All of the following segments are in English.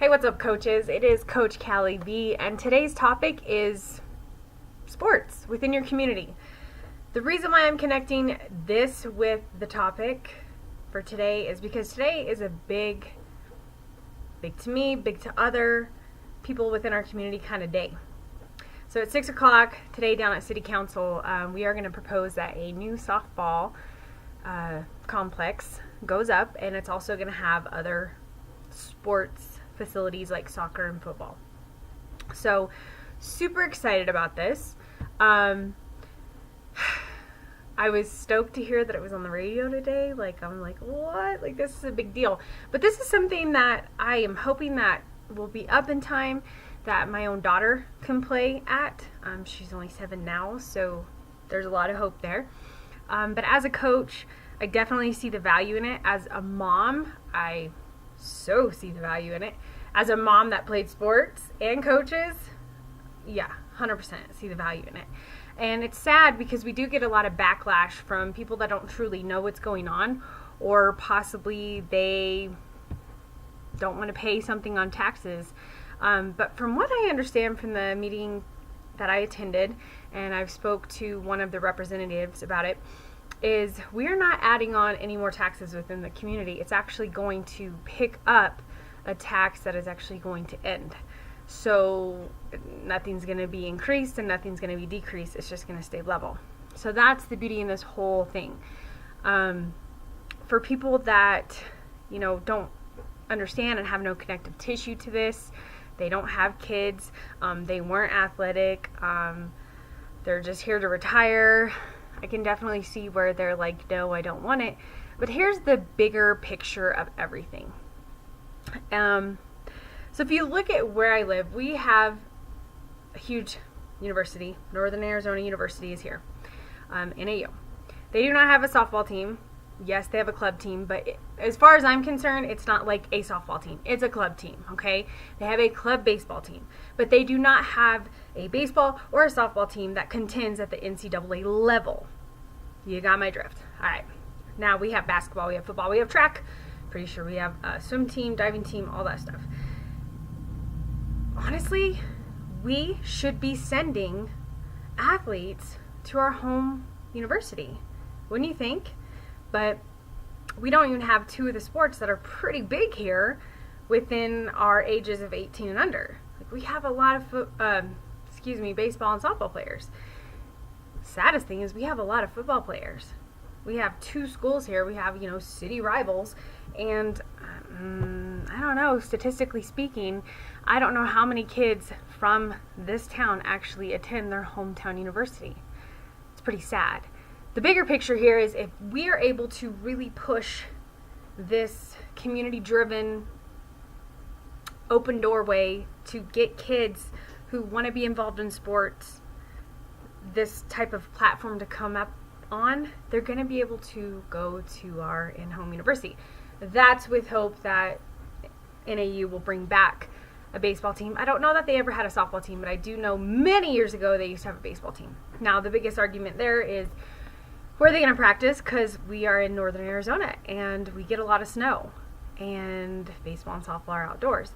Hey, what's up, coaches? It is Coach Callie V, and today's topic is sports within your community. The reason why I'm connecting this with the topic for today is because today is a big to me, big to other people within our community kind of day. So at 6 o'clock today down at City Council, we are going to propose that a new softball complex goes up, and it's also going to have other sports facilities like soccer and football. So super excited about this. I was stoked to hear that it was on the radio today. I'm like, what? This is a big deal. But this is something that I am hoping that will be up in time that my own daughter can play at. She's only 7 now, so there's a lot of hope there. But as a coach, I definitely see the value in it. As a mom, I so see the value in it. As a mom that played sports and coaches, 100% see the value in it. And it's sad because we do get a lot of backlash from people that don't truly know what's going on, or possibly they don't want to pay something on taxes. But from what I understand from the meeting that I attended, and I've spoke to one of the representatives about it, is we're not adding on any more taxes within the community. It's actually going to pick up a tax that is actually going to end. So nothing's going to be increased and nothing's going to be decreased. It's just going to stay level. So that's the beauty in this whole thing. For people that, don't understand and have no connective tissue to this, they don't have kids, they weren't athletic, they're just here to retire, I can definitely see where they're like, no, I don't want it. But here's the bigger picture of everything. So if you look at where I live, we have a huge university. Northern Arizona University is here, NAU. They do not have a softball team. Yes, they have a club team, but as far as I'm concerned, it's not like a softball team. It's a club team, okay? They have a club baseball team, but they do not have a baseball or a softball team that contends at the NCAA level. You got my drift. All right. Now we have basketball, we have football, we have track. Pretty sure we have a swim team, diving team, all that stuff. Honestly, we should be sending athletes to our home university. Wouldn't you think? But we don't even have 2 of the sports that are pretty big here within our ages of 18 and under. We have a lot of baseball and softball players. Saddest thing is we have a lot of football players. We have 2 schools here. We have, city rivals, and I don't know, statistically speaking, I don't know how many kids from this town actually attend their hometown university. It's pretty sad. The bigger picture here is if we are able to really push this community-driven open doorway to get kids who want to be involved in sports this type of platform to come up on, they're going to be able to go to our in-home university. That's with hope that NAU will bring back a baseball team. I don't know that they ever had a softball team, but I do know many years ago they used to have a baseball team. Now, the biggest argument there is, where are they going to practice? Because we are in northern Arizona and we get a lot of snow, and baseball and softball are outdoors.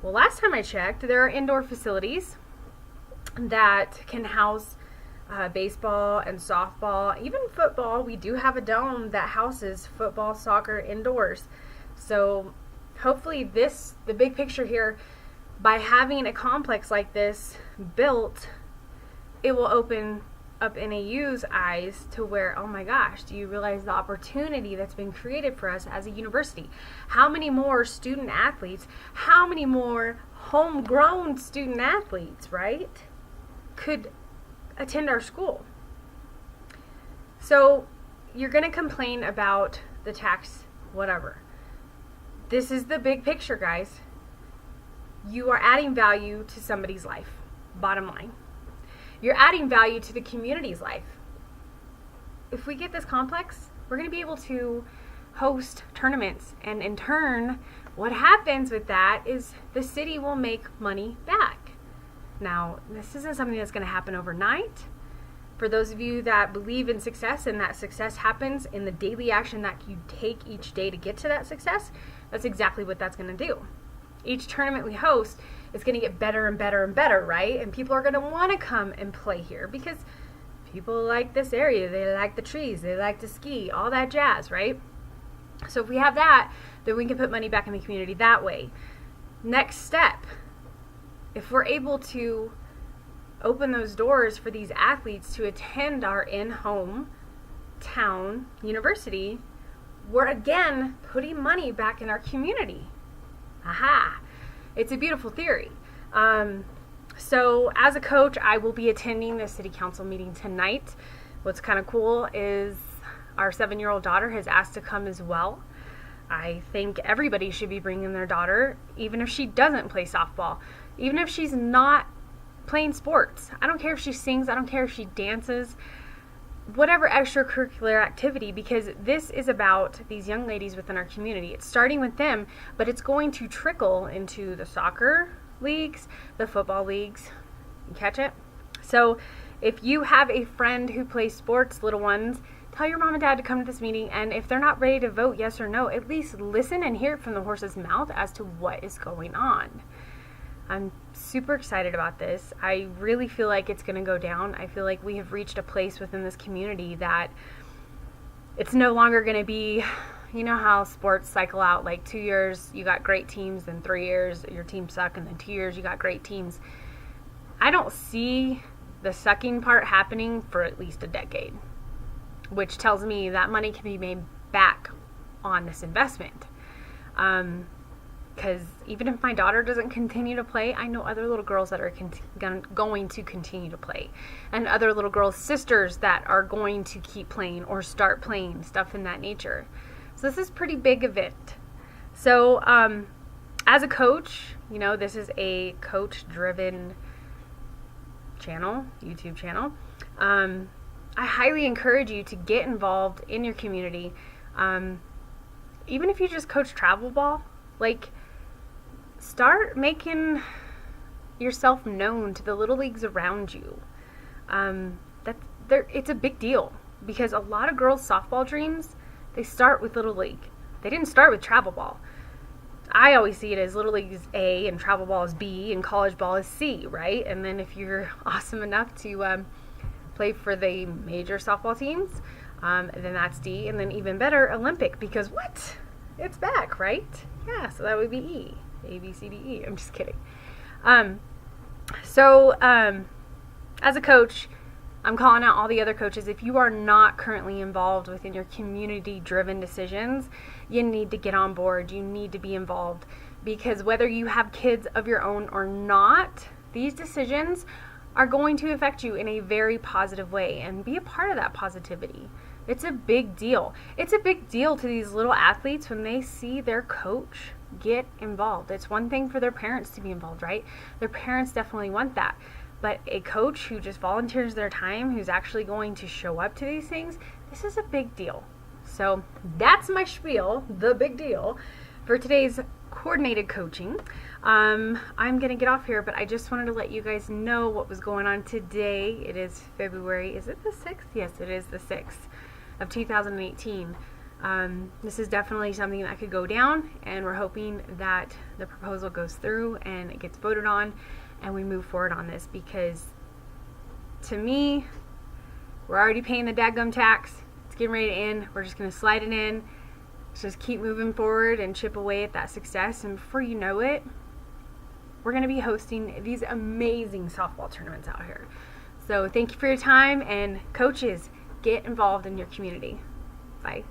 Well, last time I checked, there are indoor facilities that can house baseball and softball, even football. We do have a dome that houses football, soccer indoors. So hopefully the big picture here, by having a complex like this built, it will open up NAU's eyes to where, oh my gosh, do you realize the opportunity that's been created for us as a university? How many more student athletes, how many more homegrown student athletes, right, could attend our school? So you're going to complain about the tax, whatever. This is the big picture, guys. You are adding value to somebody's life, bottom line. You're adding value to the community's life. If we get this complex, we're going to be able to host tournaments, and in turn, what happens with that is the city will make money back. Now, this isn't something that's going to happen overnight. For those of you that believe in success and that success happens in the daily action that you take each day to get to that success, that's exactly what that's going to do. each tournament we host is going to get better and better and better, right? And people are going to want to come and play here because people like this area. They like the trees. They like to ski, all that jazz, right? So if we have that, then we can put money back in the community that way. Next step, if we're able to open those doors for these athletes to attend our in-home town university, we're again putting money back in our community. Aha! It's a beautiful theory. So as a coach, I will be attending the city council meeting tonight. What's kind of cool is our 7-year-old daughter has asked to come as well. I think everybody should be bringing their daughter, even if she doesn't play softball, even if she's not playing sports. I don't care if she sings, I don't care if she dances, whatever extracurricular activity, because this is about these young ladies within our community. It's starting with them, but it's going to trickle into the soccer leagues, the football leagues. You catch it? So if you have a friend who plays sports, little ones, tell your mom and dad to come to this meeting, and if they're not ready to vote yes or no, at least listen and hear it from the horse's mouth as to what is going on. I'm super excited about this. I really feel like it's going to go down. I feel like we have reached a place within this community that it's no longer going to be, you know how sports cycle out, like 2 years you got great teams, then 3 years your team suck, and then 2 years you got great teams. I don't see the sucking part happening for at least a decade, which tells me that money can be made back on this investment. Because even if my daughter doesn't continue to play, I know other little girls that are going to continue to play, and other little girls' sisters that are going to keep playing or start playing, stuff in that nature. So this is a pretty big event. So as a coach, you know, this is a coach-driven channel, YouTube channel. I highly encourage you to get involved in your community. Even if you just coach travel ball, like, start making yourself known to the little leagues around you. It's a big deal, because a lot of girls' softball dreams, they start with Little League. They didn't start with travel ball. I always see it as Little League is A and travel ball is B and college ball is C, right? And then if you're awesome enough to play for the major softball teams, then that's D, and then even better, Olympic, because what? It's back, right? Yeah, so that would be E. A, B, C, D, E. I'm just kidding. So as a coach, I'm calling out all the other coaches. If you are not currently involved within your community-driven decisions, you need to get on board. You need to be involved, because whether you have kids of your own or not, these decisions are going to affect you in a very positive way, and be a part of that positivity. It's a big deal. It's a big deal to these little athletes when they see their coach get involved. It's one thing for their parents to be involved, right? Their parents definitely want that. But a coach who just volunteers their time, who's actually going to show up to these things, this is a big deal. So that's my spiel, the big deal, for today's coordinated coaching. I'm going to get off here, but I just wanted to let you guys know what was going on today. It is February, is it the 6th? Yes, it is the 6th of 2018. This is definitely something that could go down, and we're hoping that the proposal goes through and it gets voted on and we move forward on this, because to me, we're already paying the dadgum tax. It's getting ready to end. We're just going to slide it in. Let's just keep moving forward and chip away at that success, and before you know it, we're going to be hosting these amazing softball tournaments out here. So thank you for your time, and coaches, get involved in your community. Bye.